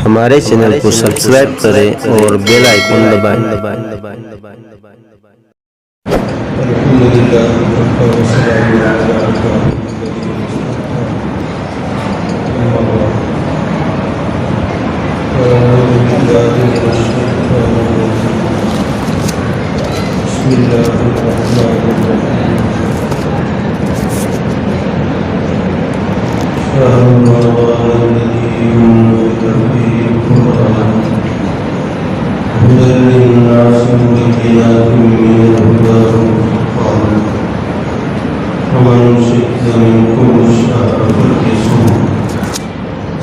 ہمارے چینل کو سبسکرائب کریں اور بیل آئیکن دبائیں۔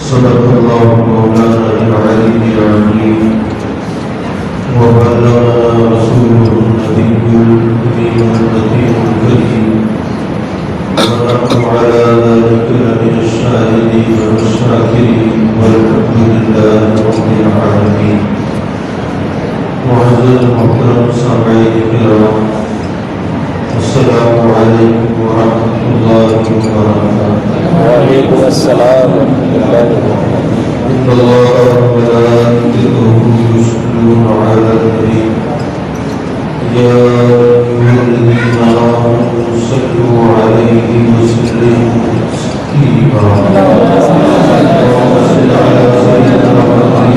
صدق الله مولانا العلي العظيم وبلغنا رسوله النبي الكريم اللطيف الكريم ونحن على ذلك لمن الشاهدين والشاكرين والحمد لله رب العالمين. معزز محترم سامعین کرام، السلام علیکم ورحمۃ اللہ وبرکاتہ۔ وعلیکم السلام ورحمۃ اللہ وبرکاتہ۔ ان اللہ وملائکتہ یصلون علی النبی یا ایھا الذین آمنوا صلوا علیہ وسلموا تسلیما۔ اللهم صل علی سیدنا محمد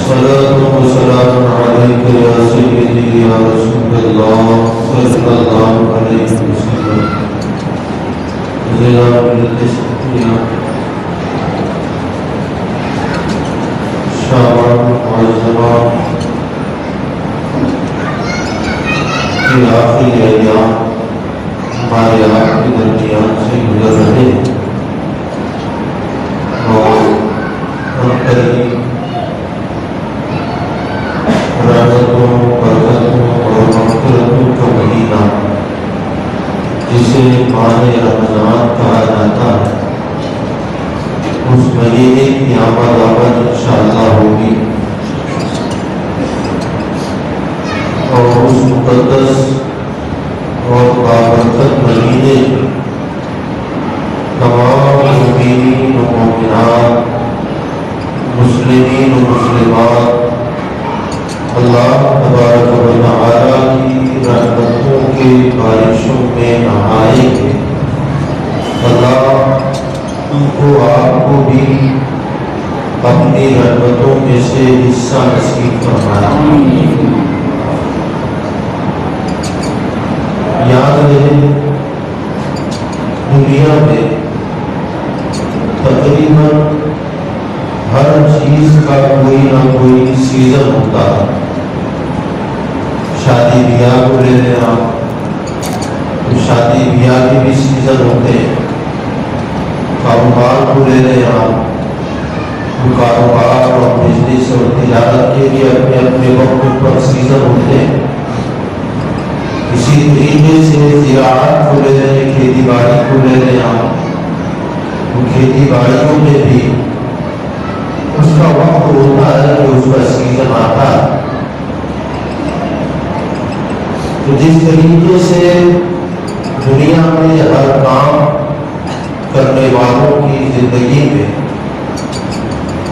صلاة وسلام عليك يا سيدي يا رسول الله صلى الله عليه وسلم۔ ضیاء الاسلام شعبان معظمہ کی آخری ایام ہمارے آپ کے درمیان سے گزر رہے اور ہم قریب رحمتوں، برکتوں اور مغفرتوں کا مہینہ جسے ماہ رمضان کہا جاتا ہے، اس مہینے کی آمد انشاءاللہ ہوگی اور اس مقدس اور بابرکت مہینے تمام مومنین و مومنات، مسلمین و مسلمات اللہ تبارک و تعالیٰ کی رحمتوں کے بارشوں میں نہائیں گے۔ اللہ تم کو آپ کو بھی اپنی رحمتوں میں سے حصہ نصیب فرمائے۔ یاد رہے دنیا میں تقریباً ہر چیز کا کوئی نہ کوئی سیزن ہوتا ہے۔ شادی بیاہ کو لے لیں آپ، تو شادی بیاہ کے بھی سیزن ہوتے ہیں۔ کاروبار کو لے لیں آپ، تو کاروبار اور بزنس اور تجارت کے بھی اپنے اپنے وقت پر سیزن ہوتے ہیں۔ اسی طریقے سے زراعت کو لے لیں، کھیتی باڑی کو لے لیں آپ، تو کھیتی باڑیوں میں بھی اس کا وقت ہوتا ہے کہ اس کا سیزن آتا ہے۔ تو جس طریقے سے دنیا میں ہر کام کرنے والوں کی زندگی میں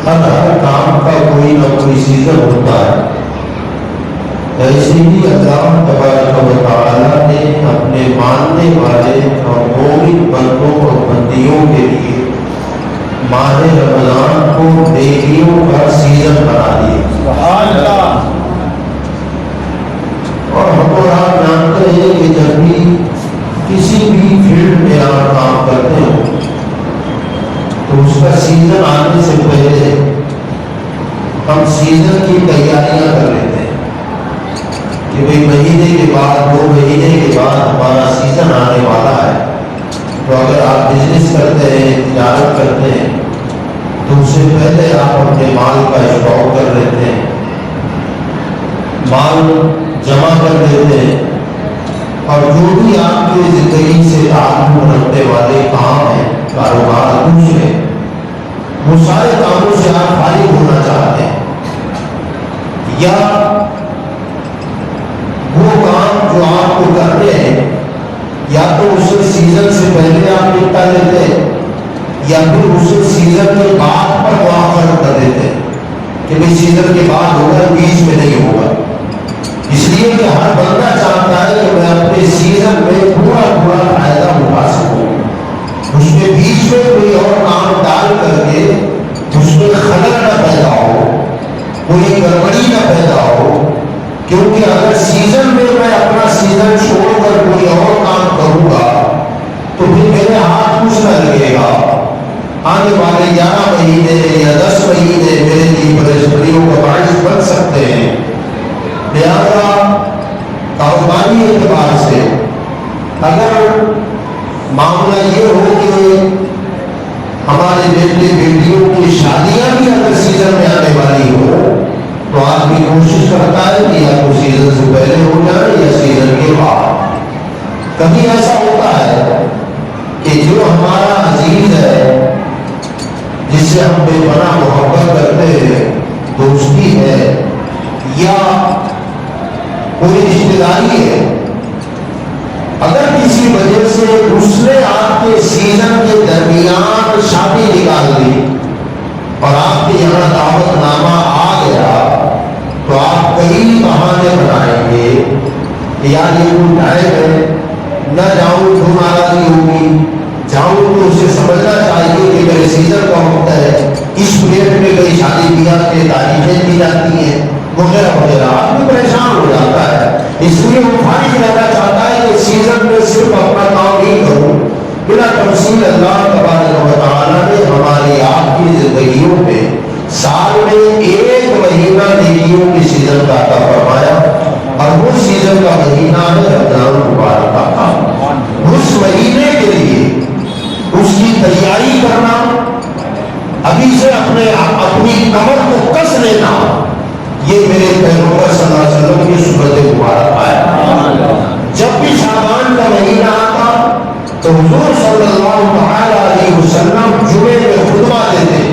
ہر کام کا کوئی نہ کوئی سیزن ہوتا ہے، ایسے ہی اللہ تبارک و تعالیٰ نے اپنے ماننے والے اور مومن بندوں اور بندیوں کے لیے ماہ رمضان کو نیکیوں کا سیزن بنا دیا۔ سبحان اللہ۔ اور ہم اور آپ جانتے ہیں کہ جب بھی کسی بھی فیلڈ میں آپ کام کرتے ہو تو اس کا سیزن آنے سے پہلے ہم سیزن کی تیاریاں کر لیتے ہیں کہ بھئی مہینے کے بعد 2 مہینے کے بعد ہمارا سیزن آنے والا ہے۔ تو اگر آپ بزنس کرتے ہیں، تجارت کرتے ہیں، تو اس سے پہلے آپ اپنے مال کا اسٹاک کر لیتے ہیں، مال جمع کر دیتے ہیں، اور جو بھی آپ کی زندگی سے تعلق رکھنے والے کام ہیں، کاروبار دوسرے، وہ سارے کاموں سے آپ فارغ ہونا چاہتے ہیں، یا وہ کام جو آپ کو کرنے ہیں یا تو اس سیزن سے پہلے یا پھر اسے سیزن کے بعد پر مؤخر کر دیتے کہ بھائی سیزن کے بعد ہوگا، بیچ میں نہیں ہوگا. اس لیے کہ ہر بندہ چاہتا ہے کہ میں اپنے سیزن میں پورا فائدہ اٹھا سکوں، اس میں بیچ میں کوئی اور کام ڈال کر کے اس میں خلل نہ پیدا ہو، کوئی گڑبڑی نہ پیدا ہو. کیونکہ اگر سیزن میں میں اپنا سیزن چھوڑ کر کوئی اور کام کروں گا تو پھر میرے ہاتھ کچھ نہ لگے گا. آنے والے 11 مہینے یا 10 مہینے میرے لیے پریشانیوں کا باعث بن سکتے ہیں. لہذا کاروباری اعتبار سے اگر معاملہ یہ ہو کہ ہمارے بیٹے بیٹیوں کی شادیاں بھی اگر سیزن میں آنے والی ہو تو آدمی کوشش کرتا ہے کہ یا تو سیزن سے پہلے ہو جائے یا سیزن کے بعد. کبھی ایسا ہوتا ہے کہ جو ہمارا عزیز ہے جس سے ہم بے پناہ محبت کرتے ہیں، دوستی ہے یا کوئی رشتے داری ہے، اگر کسی وجہ سے اس نے آپ کے سیزن کے درمیان شادی نکال دی اور آپ کے یہاں دعوت نامہ آ گیا تو آپ کئی بہانے بنائیں گے کہ یار یہ کوئی ٹائم ہے، نہ جاؤں تو ناراضی ہوگی، جاؤں تو اسے سمجھنا چاہیے کہ میرے سیزن کا وقت ہے، اس پیریڈ میں کئی شادی بیاہ کے تاریخیں دی جاتی ہیں وغیرہ وغیرہ. آدمی پریشان ہو جاتا ہے، اس لیے وہ فارغ رہنا چاہتا ہے کہ سیزن میں صرف اپنا کام ہی کروں. بلا تفصیل اللہ تبارک و تعالیٰ نے ہماری آپ کی زندگیوں میں سال میں 1 مہینہ نیکیوں کی سیزن کا عطا فرمایا اور وہ سیزن کا مہینہ ہے رمضان المبارک کا. اس مہینے کے لیے اس کی تیاری کرنا، ابھی سے اپنی کمر کو کس لینا، یہ میرے پیغمبر صلی اللہ علیہ وسلم کی سنت مبارک ہے. جب بھی شعبان کا مہینہ آتا تو حضور صلی اللہ علیہ وسلم جمعے میں خطبہ دیتے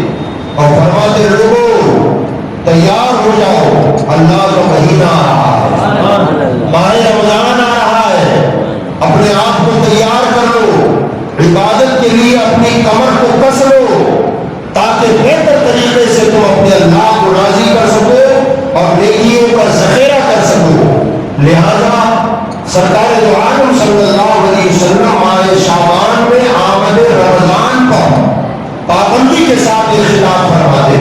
اور فرماتے لوگوں تیار ہو جاؤ، اللہ کا مہینہ آ رہا ہے، ماہ رمضان آ رہا ہے، اپنے آپ کو تیار کر لو، عبادت کے لیے اپنی کمر کو کس لو تاکہ بہتر طریقے سے تم اپنے اللہ کو راضی کر سکو اور نیکیوں کا ذخیرہ کر سکو. لہذا سرکار دو عالم صلی اللہ علیہ وسلم ماہ شعبان میں آمد رمضان پر پابندی کے ساتھ یہ خطاب فرماتے،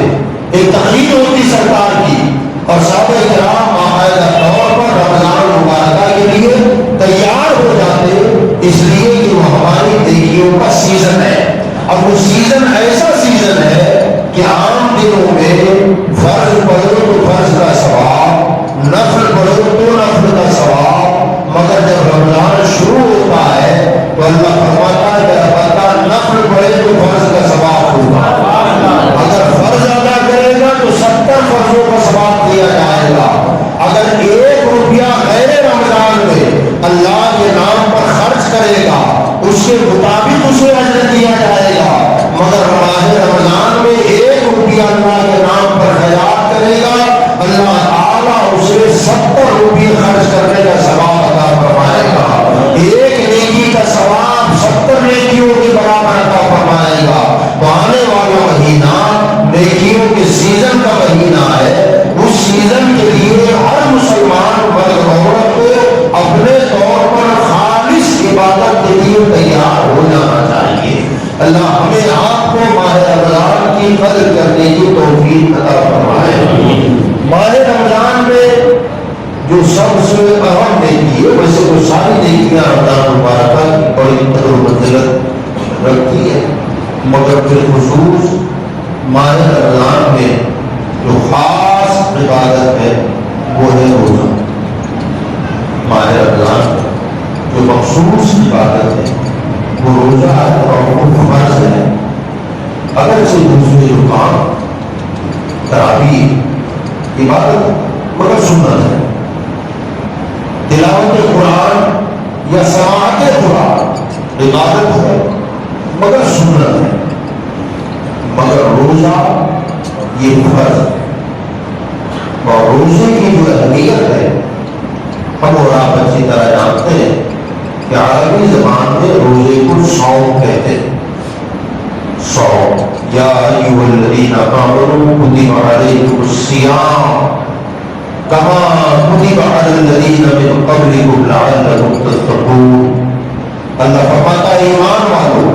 ایک تقریر ہوتی سرکار کی اور صحابہ کرام باقاعدہ طور پر رمضان مبارکہ کے لیے تیار ہو جاتے، اس لیے کہ وہ ہماری نیکیوں کا سیزن ہے. اور وہ سیزن ایسا سیزن ہے کہ عام دنوں میں فرض پڑھو تو فرض کا ثواب، نفل پڑھو تو نفل کا ثواب، مگر جب رمضان شروع ہوتا ہے تو اللہ فرماتا ہے کہ البتہ نفل پڑھے تو فرض کا ثواب ہوگا، اگر فرض ادا کرے گا تو 70 فرضوں کا ثواب دیا جائے گا. اگر 1 روپیہ غیر رمضان میں اللہ کے نام پر خرچ کرے گا اس کے مطابق اسے اجر دیا جائے گا، مگر ماہ رمضان میں 1 روپیہ اللہ کے نام پر خیرات کرے گا اللہ تعالیٰ اسے 70 روپیے خرچ کرنے کا ثواب عطا فرمائے گا. 1 نیکی کا ثواب 70 نیکیوں کے برابر عطا فرمائے گا. تو آنے والا مہینہ نیکیوں کے سیزن کا مہینہ ہے. اس سیزن کے لیے ہر مسلمان مرد عورت کو اپنے طور پر خالص عبادت کے لیے تیار ہو جانا چاہیے. اللہ ہمیں آپ کو ماہ رمضان کی قدر کرنے کی توفیق عطا فرمائے. ماہ رمضان میں جو سب سے اہم نیکی ہے، ویسے وہ ساری نیکیاں رمضان مبارکہ کی بڑی قدر و منزلت رکھتی ہے، مگر بالخصوص ماہ رمضان میں جو خاص عبادت ہے وہ ہے روزہ. ماہ رمضان جو مخصوص عبادت ہے وہ روزہ اور فرض ہے. اگر سے دوسرے جو کام تراویح عبادت مگر سنت ہے، تلاوت قرآن یا سماعت قرآن عبادت ہے مگر سنت ہے، مگر روزہ یہ فرض ہے. اور روزے کی جو اہمیت ہے ہم اور آپ اچھی طرح جانتے ہیں کہ عربی زبان میں روزے کو صوم کہتے ہیں. صوم الذین آمنوا کتب علیکم الصیام کما کتب علی الذین من قبلکم لعلکم تتقون۔ اللہ فرماتا ہے ایمان والو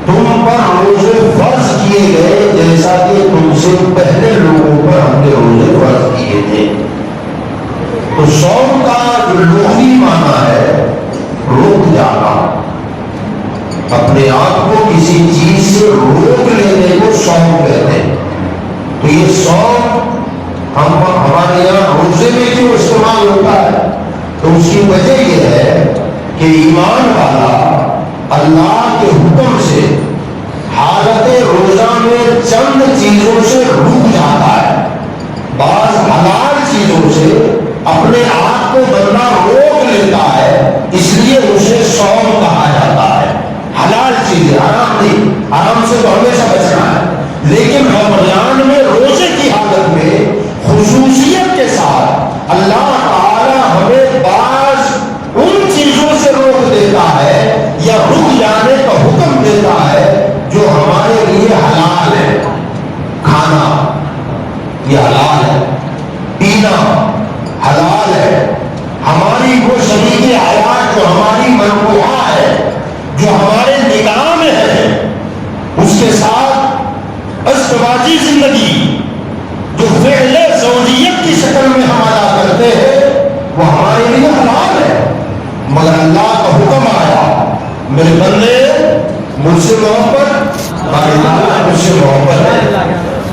تم پر روزے فرض کیے گئے جیسا کہ تم سے پہلے لوگوں پر ہم نے روزے فرض کیے تھے۔ تو صوم کا جو لغوی معنی ہے روک جانا، اپنے آپ کو کسی چیز سے روک لینے کو صوم کہتے ہیں۔ تو یہ صوم ہمارے یہاں روزے میں کیوں استعمال ہوتا ہے؟ تو اس کی وجہ یہ ہے کہ ایمان والا اللہ کے حکم سے حالت روزہ میں چند چیزوں سے رک جاتا ہے، بعض حلال چیزوں سے اپنے آپ کو بندہ روک لیتا ہے، اس لیے اسے صوم کہا جاتا ہے۔ حلال چیزیں حرام نہیں، حرام سے تو ہمیشہ بچنا ہے، لیکن رمضان میں روزے کی حالت میں خصوصیت کے ساتھ اللہ تعالی ہمیں بعض ان چیزوں سے روک دیتا ہے یا رک جانے کا حکم دیتا ہے جو ہمارے لیے حلال ہے۔ کھانا یہ حلال ہے، پینا حلال ہے، ہماری وہ شریک حیات جو ہماری منقوعہ ہے، جو ہمارے نگاہ میں ہے، اس کے ساتھ ازدواجی زندگی جو فعل زوجیت کی شکل میں ہم ادا کرتے ہیں وہ ہمارے لیے حلال ہے، مگر اللہ کا حکم آیا میرے بندے مجھ سے محبت، مجھ سے محبت ہے،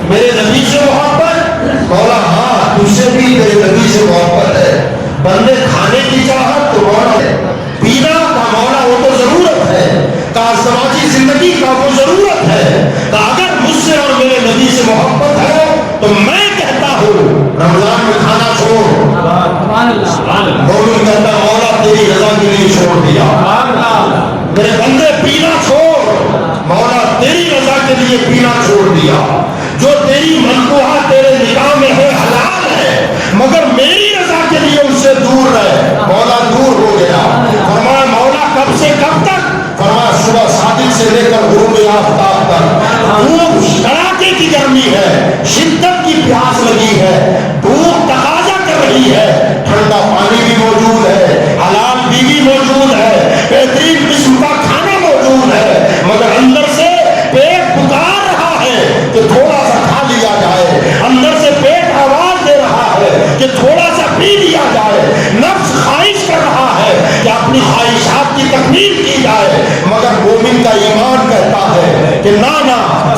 میرے نبی سے محبت، مولا ہاں تجھ سے بھی میرے نبی سے محبت ہے، بندے کھانے کی چاہت تو مولا ہے، پینا کا مولا وہ تو ضرورت ہے، ازدواجی زندگی کا وہ ضرورت ہے، کہ اگر مجھ سے اور میرے نبی سے محبت ہے تو میں کہتا ہوں رمضان میں کھانا چھوڑ، مومن کہتا مولا تیری رضا کے لیے چھوڑ دیا، میرے بندے پینا چھوڑ، مولا تیری رضا کے لیے پینا چھوڑ دیا، جو تیری منقوعہ تیرے نگاہ میں ہے حلال ہے، مگر میری رضا کے لیے اس سے دور رہے، مولا دور ہو گیا۔ فرمایا مولا کب سے کب تک؟ فرمایا صبح صادق سے لے کر غروب آفتاب تک، دھوپ کڑاکے کی گرمی ہے، شدت کی پیاس لگی ہے، بھوک تقاضا کر رہی ہے، ٹھنڈا پانی بھی موجود ہے، حلال بیوی موجود ہے، بہترین قسم کا کھانا موجود ہے، مگر اندر سے پیٹ پکار رہا ہے کہ تھوڑا سا کھا لیا جائے، اندر سے پیٹ آواز دے رہا ہے کہ تھوڑا سا پی لیا جائے، نفس خواہش کر رہا ہے کہ اپنی خواہشات کی تکمیل کی جائے، مگر مومن کا ایمان کہتا ہے کہ نہ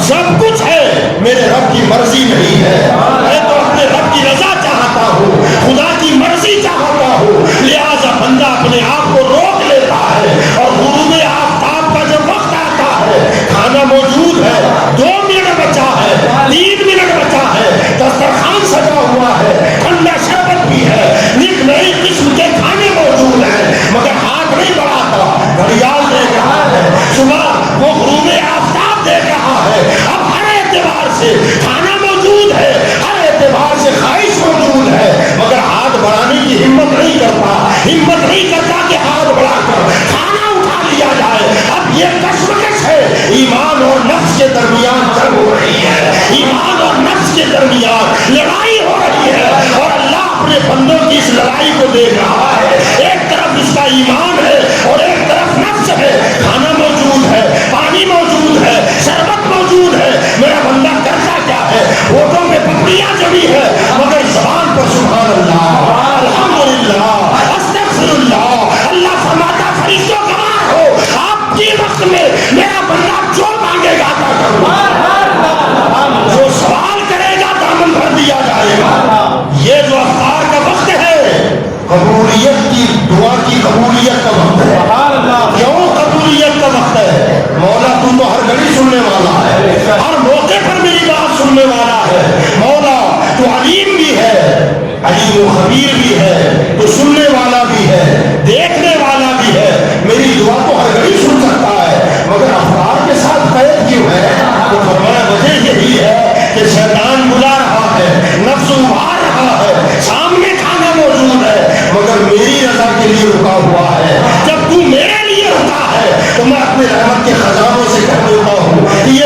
سب کچھ ہے میرے رب کی مرضی نہیں ہے، میں تو اپنے رب کی رضا چاہتا ہوں، خدا کی مرضی چاہتا ہوں، لہذا بندہ اپنے آپ کو روک لیتا ہے، اور غروب آفتاب کا جب وقت آتا ہے کھانا موجود ہے، 2 منٹ بچا ہے، 3 منٹ بچا ہے، دسترخوان سجا ہوا ہے، ٹھنڈا شربت بھی ہے، نئی نئی قسم کے کھانے موجود ہیں، مگر ہاتھ نہیں بڑھاتا، گھڑیال دیکھ رہا ہے، صبح وہ غروب آفتاب دیکھ رہا ہے، اب ہر اعتبار سے کھانا موجود ہے، ہر اعتبار سے خواہش موجود ہے، مگر ہاتھ بڑھانے کی ہمت نہیں کرتا کہ ہاتھ بڑھا کر کھانا اٹھا لیا جائے۔ اب یہ کشمکش ہے، ایمان اور نفس کے درمیان جنگ ہو رہی ہے، ایمان اور نفس کے درمیان لڑائی ہو رہی ہے، اور اللہ اپنے بندوں کی اس لڑائی کو دیکھ رہا ہے، ایک طرف اس کا ایمان ہے اور ایک طرف نفس ہے، کھانا موجود ہے، پانی موجود ہے، شربت موجود ہے، میرا بندہ کرتا کیا ہے؟ ہوٹوں میں پپڑیاں جمی ہے، مگر زبان پر سبحان اللہ، الحمدللہ، استغفر اللہ، اللہ فرماتا فرشتوں گواہ ہو، آپ کی وقت میں میرا بندہ جو مانگے گا عطا کروں، جو سوال کرے گا دامن بھر دیا جائے گا۔ یہ جو افطار کا وقت ہے قبولیت کی دعا کی قبولیت کا وقت ہے۔ کیوں قبولیت کا وقت ہے؟ مولا تو ہر گھڑی سننے والا ہے، ہر موقع پر میری بات سننے والا ہے، مولا تو علیم بھی ہے، علیم و خبیر بھی ہے، تو سننے والا بھی ہے، دیکھنے والا بھی ہے، میری دعا تو ہر گھڑی سن سکتا ہے، مگر افطار کے ساتھ قید کیوں ہے؟ تو فرمایا وجہ یہی ہے کہ شیطان بلا رہا ہے، نفس ابھار رہا ہے، سامنے کھانا موجود ہے، مگر میری رضا کے لیے رکا ہوا ہے، جب تو میرے لیے رکا ہے تو میں اپنے رحمت کے خزانوں سے کہہ دیتا ہوں یہ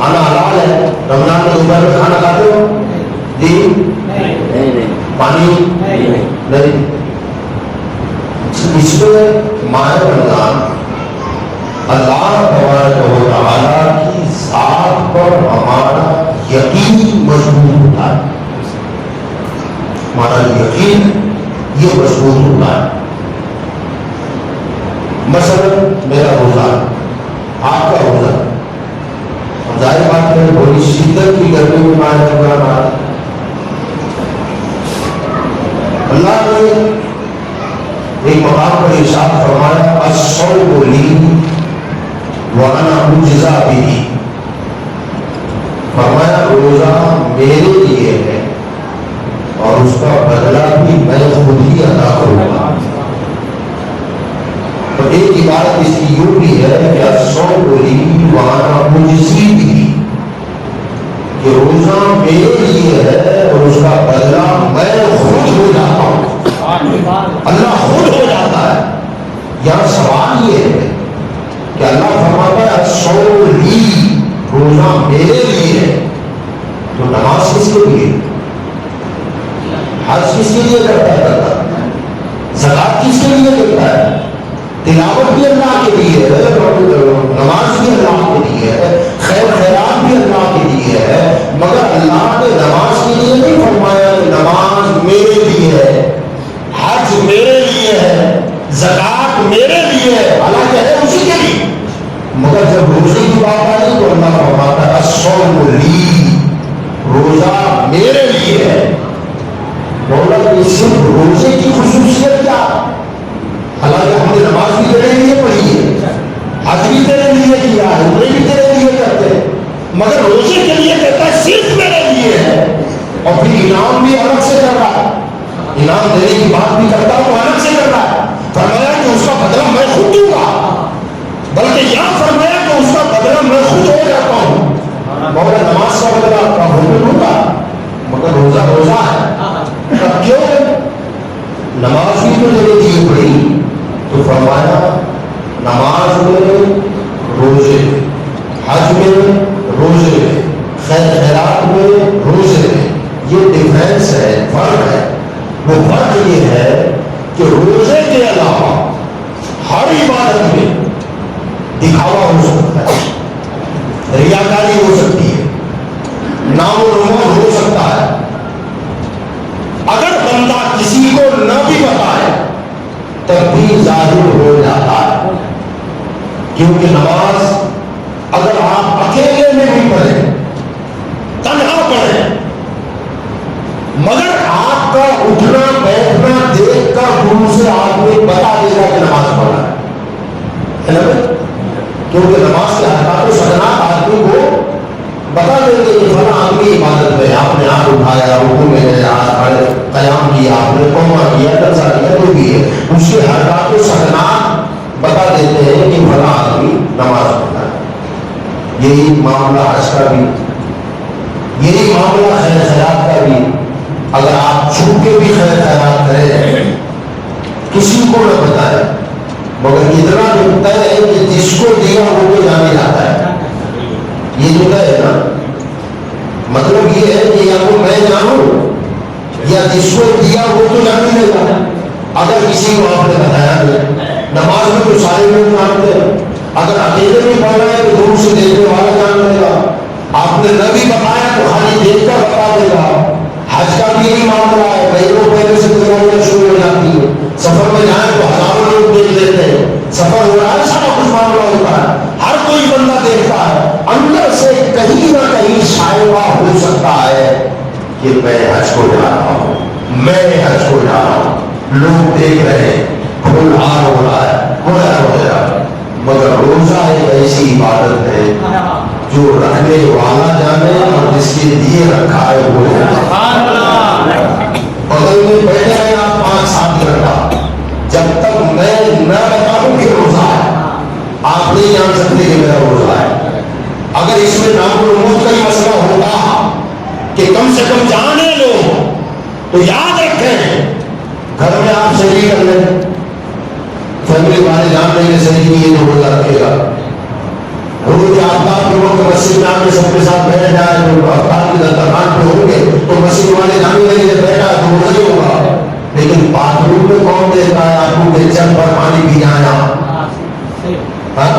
کھانا حلال ہے، رمضان میں دوپہر میں کھانا کھاتے ہو؟ جی پانی نہیں. اس میں ماہ رمضان اللہ تبارک و تعالیٰ کی ذات پر ہمارا یقین مضبوط ہوتا ہے. ہمارا یقین یہ مضبوط ہوتا ہے. مثلا میرا روزہ، آپ کا روزہ، ظاہر بات ہے بڑی شدت کی گرمی میں ماہ رمضان آ رہا ہے. اللہ نے ایک مقام پر ارشاد فرمایا الصوم لی وانا اجزا بہ، فرمایا روزہ میرے لیے ہے اور اس کا بدلہ بھی میں خود ہی ادا کروں گا. تو ایک عبارت اس کی یوں بھی ہے کہ الصوم لی وانا اجزی بہ، کہ روزہ میرے لیے ہے اور اس کا بدلہ میں خود ہو جاتا ہوں. اللہ خود ہو جاتا ہے. یہاں سوال یہ ہے کہ اللہ فرماتا ہے الصوم لی، روزہ میرے لیے ہے، تو نماز کس کے لیے، حج کس کے لیے کرتا ہے، زکات کس کے لیے کرتا ہے، تلاوت بھی اللہ کے لیے ہے، نماز بھی اللہ کے لیے ہے، خیر خیرات بھی اللہ کے لیے ہے. مگر اللہ نے نماز کے لیے نہیں فرمایا کہ نماز میرے لیے ہے، حج میرے لیے ہے، زکات میرے لیے ہے، حالانکہ ہے اسی کے لیے. مگر جب روزے کی بات آئی تو اللہ فرماتا ہے الصوم لی، روزہ میرے لیے ہے. مولا کہ صرف روزے کی خصوصیت کیا، حالانکہ ہم نے نماز بھی تیرے لیے پڑھی ہے، حج بھی تیرے لیے کیا ہے، عمرے بھی تیرے لیے کرتے ہیں، مگر روزے کے لیے کہتا ہے صرف میرے لیے ہے. اور پھر انعام بھی الگ سے کر رہا ہے، انعام دینے کی بات بھی کرتا ہوں تو الگ سے کر رہا ہے. فرمایا کہ اس کا بدلہ میں خود دوں گا، بلکہ یہاں فرمایا کہ اس کا بدلہ میں خود ہو جاتا ہوں. مولا نماز کا بدلہ آپ کا خود دوں گا، مگر روزہ روزہ ہے. اب کیوں نماز بھی تو میرے لیے پڑھی، تو فرمایا نماز میں روزے، حج میں روزے، خیر خیرات میں روزے، یہ ڈیفرنس ہے، فرق ہے. وہ فرق یہ ہے کہ روزے کے علاوہ ہر عبادت میں دکھاوا ہو سکتا ہے، ریاکاری ہو سکتی ہے، نام و نمود ہو سکتا ہے. اگر بندہ کسی کو نہ بھی بتائے تب بھی ظاہر ہو جاتا ہے. کیونکہ نماز اگر آپ اکیلے میں بھی پڑھیں، تنہا پڑھیں، مگر آپ کا اٹھنا بیٹھنا دیکھ کر دور سے آدمی بتا دے گا کہ نماز پڑھا ہے نا. کیونکہ نماز کے حرکات و سکنات آدمی کو بتا دیں گے کہ فلاں آدمی عبادت میں آپ نے ہاتھ اٹھایا، رکوع میں گئے، ہاتھ کھڑے، قیام کیا، آپ نے قوما کیا، جلسہ کیا، جو بھی ہے اس کے حرکات و سکنات بتا دیتے ہیں کہ فلاں آدمی نماز پڑھتا ہے. یہی معاملہ حج کا بھی، یہی معاملہ خیر خیرات کا بھی. اگر آپ چھپ کے بھی خیر خیرات کریں، کسی کو نہ بتائیں، مگر اتنا جو طے ہے کہ جس کو دیا وہ تو جانے جاتا ہے. یہ جو ہے نا، مطلب یہ ہے کہ یا تو میں جانوں یا جس کو دیا وہ تو جان ہی لے گا. اگر کسی کو آپ نے بتایا نماز میں تو سارے لوگ جانتے ہیں، اگر اکیلے میں پڑھ رہے ہیں تو دور سے دیکھنے والا جان لے گا. آپ نے نہ بھی بتایا تو خالی دیکھ کر بتا دے گا. حج کا بھی یہی معاملہ ہے، مہینوں پہلے سے تیاریاں شروع ہو جاتی ہے. سفر میں جائیں تو ہزاروں لوگ دیکھ لیتے ہیں، سفر ہو رہا ہے سارا کچھ معاملہ ہوتا ہے، ہر کوئی بندہ دیکھتا ہے. اندر سے کہیں نہ کہیں شائبہ ہو سکتا ہے کہ میں حج کو جا رہا ہوں، میں حج کو جا رہا ہوں، لوگ دیکھ رہے ہیں، کھل ہار ہو رہا ہے، وغیرہ. مگر روزہ ایک ایسی عبادت ہے جو رکھنے والا جانے اور جس کے لیے رکھا ہے وہ جانے. بغل میں بیٹھے ہیں آپ 5-7 گھنٹہ، جب تک میں نہ بتاؤں کہ روزہ ہے آپ نہیں جان سکتے کہ میرا روزہ ہے. اگر اس میں نام و نمود کا ہی مسئلہ ہوتا کہ کم سے کم جانے لو تو یاد رکھیں، گھر میں آپ شہری کر لیں، فیملی والے جان رہے ہیں شہری یہ تو روزہ رکھے گا. روز آفتاب کے وقت کہ مسجد میں آگے سب کے ساتھ بیٹھ جائے تو افطار کی دسترخوان پہ ہوں گے تو مسجد والے جانے لگے جب بیٹھا تو وہ نہیں ہوگا. لیکن باتھ روم میں کون دیتا ہے آپ کو کہ چل پر پانی پی جانا؟ گھر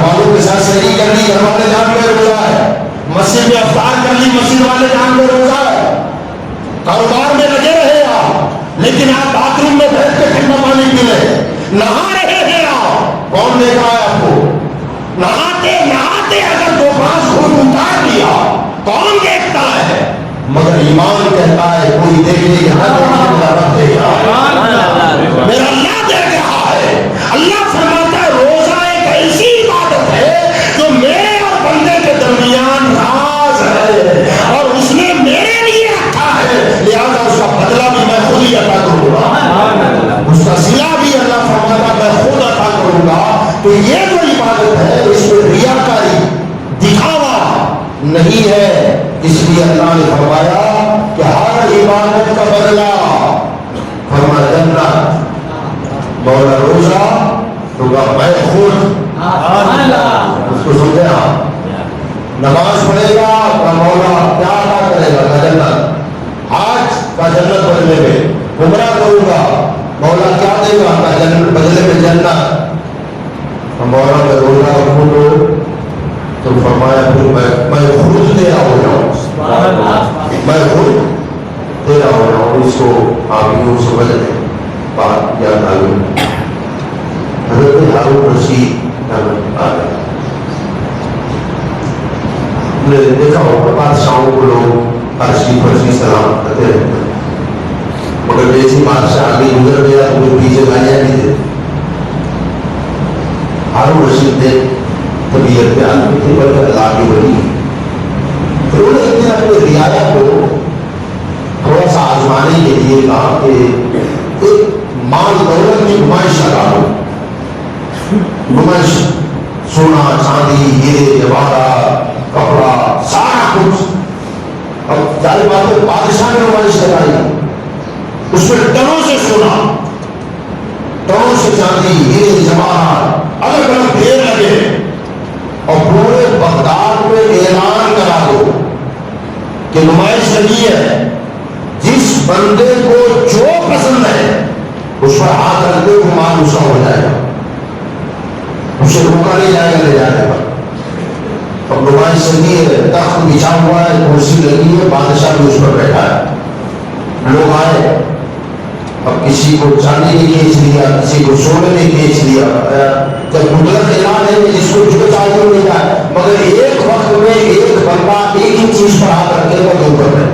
والوں کے ساتھ شریک کر لی، گھر والے جان کے روزہ ہے. مسجد میں افطار کر لی، مسجد والے جان کے روزہ ہے. کاروبار میں لگے رہے آپ، لیکن آپ باتھ روم میں بیٹھ کے ٹھنڈا پانی پی لیں. نہا رہے ہیں آپ، کون دیکھ رہا ہے آپ کو؟ نہاتے نہاتے اگر 2-5 گھونٹ اتار لیا کون دیکھتا ہے؟ مگر ایمان کہتا ہے کوئی دیکھے یہاں میرا اللہ دیکھ رہا ہے. اللہ فرماتا ہے روزہ ایک ایسی عبادت ہے جو میرے اور بندے کے درمیان راز ہے اور اس نے میرے لیے رکھا ہے، لہذا اس کا بدلہ بھی میں خود ہی عطا کروں گا، اس کا صلہ بھی اللہ فرماتا میں خود عطا کروں گا. تو یہ جو عبادت ہے اس میں ریاکاری دکھاوا نہیں ہے. اس لیے اللہ نے فرمایا کہ ہر عبادت کا بدلہ فرمایا جنت. مولا روزہ تو میں خود اس کو سمجھے آپ. نماز پڑھے گا کا مولا کیا ادا کرے گا کا جنت. حج کا جنت بدلے میں. عمرہ کروں گا مولا کیا دے گا کا جنت بدلے میں جنت. مولا میں روزہ رکھوں تو فرمایا پھر میں خود دے رہا ہو جاؤں، میں خود دے رہا ہو جاؤں. اس کو آپ یوں سمجھ لیں بات کیا تعلیم. حضرت ہارون رشید نے دیکھا ہوگا بادشاہوں کو لوگ عرشی فرشی سلام کرتے رہتے ہیں، مگر جیسی بادشاہ آگے گزر گیا تو وہ پیچھے گالیاں نہیں دیتے. ہارون رشید نے طبیعت پہ آدمی تھے بلکہ اللہ کی ولی. پھر انہوں نے ایک دن اپنے رعایا کو تھوڑا سا آزمانے کے لیے کہا کہ ایک مال دولت کی نمائش لگا دو. نمائش سونا چاندی ہیرے جواہرات کپڑا سارا کچھ. اب ظاہر بات ہے بادشاہ نے نمائش لگائی، اس میں ٹنوں سے سونا، ٹنوں سے چاندی ہیرے جواہرات الگ الگ ڈھیر لگے اور پورے بغداد میں اعلان کرا دو کہ نمائش لگی ہے، جس بندے کو جو پسند ہے اس پر ہاتھ رکھ دے وہ مال اس کا ہو جائے گا، اسے روکا نہیں جائے گا، لے جائے گا. اب نمائش لگی ہے، تخت بچھا ہوا ہے، کرسی لگی ہے، بادشاہ بھی اس پر بیٹھا ہے. لوگ آئے، اب کسی کو چاندی نے کھینچ لیا، کسی کو سونے نے کھینچ لیا. جب قدرت اعلان ہے کہ جس کو جو چاہیے مل جائے، مگر ایک وقت میں ایک بندہ ایک ہی چیز پر ہاتھ رکھے گا جو اوپر ہے.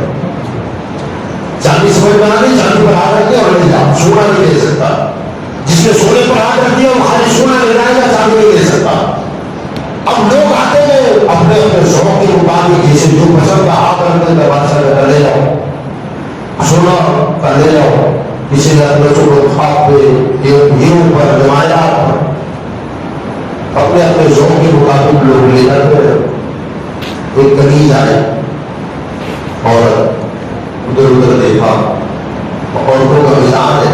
چاندی سمجھ میں آ رہی، چاندی پر ہاتھ رکھے اور لے جاؤ، سونا نہیں لے سکتا. جس نے سونے پر ہاتھ رکھ دیا وہ خالی سونا لے جائے گا، چاندی نہیں لے سکتا. اب لوگ آتے ہیں اپنے اپنے ذوق کے مطابق جسے جو پسند کا ہاتھ رکھنے کا بادشاہ کا لے جاؤ، سونا کا لے جاؤ. کسی نے اپنے چوکو خواب پہ ہیروں پر جماعت پر اپنے اپنے ذوق کے مطابق لوگ لے جاتے ہیں. ایک کنیز آئے اور ادھر ادھر دیکھا. عورتوں کا مزاج ہے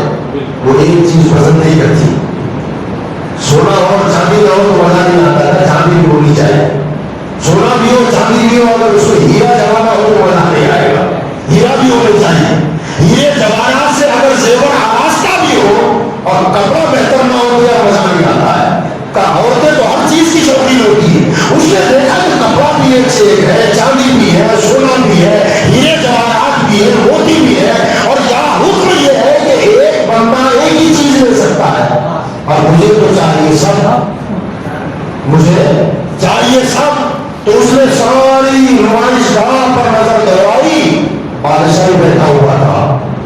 وہ ایک چیز پسند نہیں کرتی، سونا اور چاندی نہ ہو تو مزہ نہیں آتا تھا. چاندی بھی ہونی چاہیے، سونا بھی ہو چاندی بھی ہو، اگر اس کو ہیرا جمانا ہو تو مزہ نہیں آئے گا. ہیرا بھی ہونا چاہیے، ہیرے جواہرات سے اگر زیور آراستہ بھی ہو اور کپڑا بہتر نہ ہو تو یار مزہ نہیں آتا ہے. عورتیں تو ہر چیز کی شوقین ہوتی ہے. اس نے دیکھا کہ کپڑا بھی ایک سے ایک ہے، چاندی بھی ہے، سونا بھی ہے، ہیرے جواہرات بھی ہے، موتی بھی ہے، اور یہاں حکم یہ ہے کہ ایک بندہ ایک ہی چیز لے سکتا ہے. اور مجھے تو چاہیے سب، مجھے چاہیے سب. تو اس نے ساری نمائش گاہ پر نظر کروائی. بادشاہ بیٹھا ہوا تھا،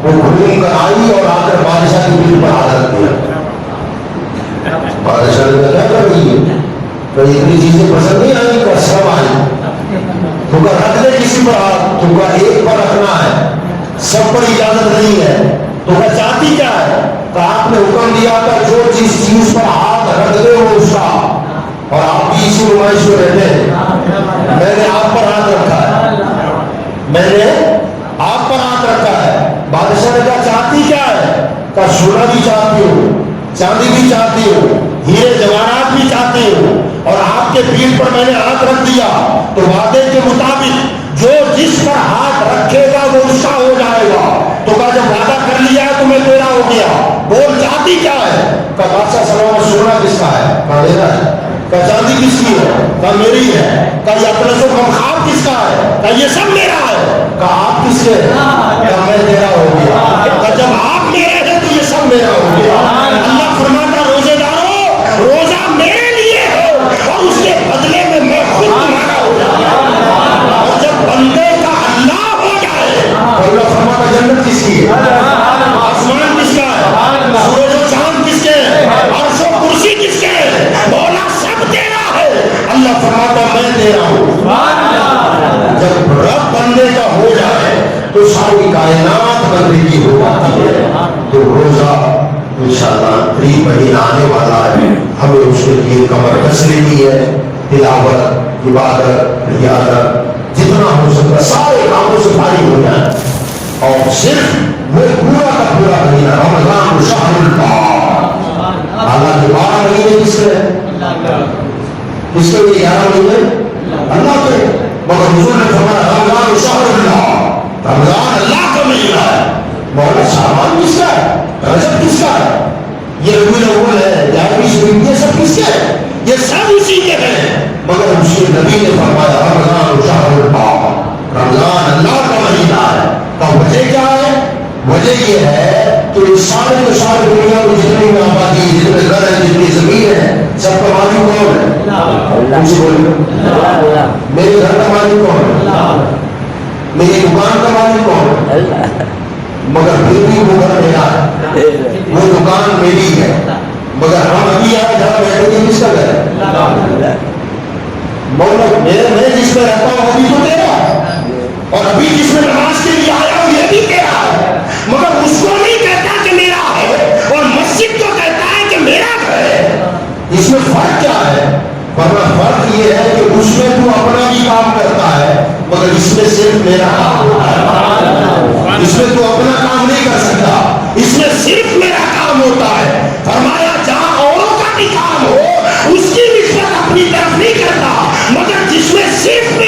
وہ گھوم کر آئی اور آ کر بادشاہ کی پیٹھ پر ہاتھ رکھ دیا. بادشاہ نے کیا کر رہی ہے؟ تو اتنی چیزیں پسند نہیں آئی کا سب آئی. تو کا رکھ دے کسی پر ہاتھ، تو کا ایک پر رکھنا ہے، سب پر اجازت نہیں ہے. تو کا چاہتی کیا ہے؟ تو آپ نے حکم دیا تھا جو جس چیز پر ہاتھ رکھ دے وہ اس کا. اور آپ بھی اسی نمائش میں رہتے ہیں. میں نے آپ پر ہاتھ رکھا ہے، میں نے آپ پر ہاتھ رکھا ہے. بادشاہ نے کہا چاہتی کیا ہے؟ کہا سونا بھی چاہتی ہوں، چاندی بھی چاہتی ہوں، ہیرے جواہرات بھی چاہتی ہوں، اور آپ کے کے پیٹ پر میں نے ہاتھ رکھ دیا تو وعدے کے مطابق جو جس پر ہاتھ رکھے گا وہ اس کا ہو جائے گا. تو کہا جب وعدہ کر لیا ہے تو میں تیرا ہو گیا. بول چاندی کیا ہے؟ کہا بادشاہ سلام سونا کس کا ہے؟ کہا میرا ہے. کہا چاندی کس کی ہے؟ کہا میری ہے. کہا یہ اپنا سو خواب کس کا ہے؟ کہا یہ سب میرا ہے. کہا آپ کس کے؟ کہا میں تیرا ہو گیا. کہا جب آپ میرے ہیں تو یہ سب میرا ہو گیا. اللہ فرماتا روزے دارو روزہ میرے لیے ہے اور اس کے بدلے میں میں خود تمہارا ہو جاؤں. اور جب بندے کا اللہ ہو جائے تو اللہ فرماتا جنت کس کی ہے؟ آسمان کس کا ہے؟ سورج و چاند کس کے ہیں؟ عرش و کرسی کس کے ہیں؟ مولا سب تیرا ہے. اللہ فرماتا میں تیرا ہوں. جب رب بندے کا ہو جائے تو ساری کائنات بندے کی ہو جاتی ہے. تو روزہ انشاءاللہ قریب مہینہ آنے والا ہے. ہمیں اس کے لیے کمر کس لینی ہے. تلاوت عبادت ریاضت جتنا ہو سکتا سارے کاموں سے فارغ ہو جائیں اور صرف وہ پورا کا پورا مہینہ رمضان شہر اللہ. حالانکہ 12 مہینے کس کے کس کے لیے 11 مہینے اللہ کے. مگر حضور نے فرمایا رمضان شہر اللہ. رمضان اللہ کا مہینہ ہے. مولا شعبان کس کا ہے؟ رجب کس کا ہے؟ یہ ربیع الاول ہے 11 یہ سب کس کے ہیں؟ یہ سب اسی کے ہیں. مگر اس کے نبی نے فرمایا رمضان شہر اللہ. رمضان اللہ کا مہینہ ہے. تو وجہ کیا ہے؟ وجہ یہ ہے کہ سارے کے سارے دنیا میں جتنی آبادی جتنے گھر ہیں جتنی زمین ہے سب کا مالک کون ہے؟ ان سے بولے میرے گھر کا مالک کون ہے؟ میری دکان کا مالک کون ہے؟ مگر پھر بھی وہ گھر میرا ہے وہ دکان میری ہے. مگر ہم ابھی آئے جہاں بیٹھے گے کس کا گھر ہے؟ مولا میں جس میں رہتا ہوں ابھی تو تیرا اور ابھی جس میں نماز کے لیے آیا ہوں یہ بھی تیرا ہے. مگر اس کو نہیں کہتا کہ میرا ہے اور مسجد کو کہتا ہے کہ میرا گھر ہے. اس میں فرق کیا ہے؟ ورنہ فرق یہ ہے کہ اس میں تو اپنا بھی کام کرتا ہے مگر اس میں صرف میرا کام ہوتا ہے. اس میں تو اپنا کام نہیں کر سکتا اس میں صرف میرا کام ہوتا ہے. فرمایا جہاں اوروں کا بھی کام ہو اس کی نسبت اپنی طرف نہیں کرتا مگر جس میں صرف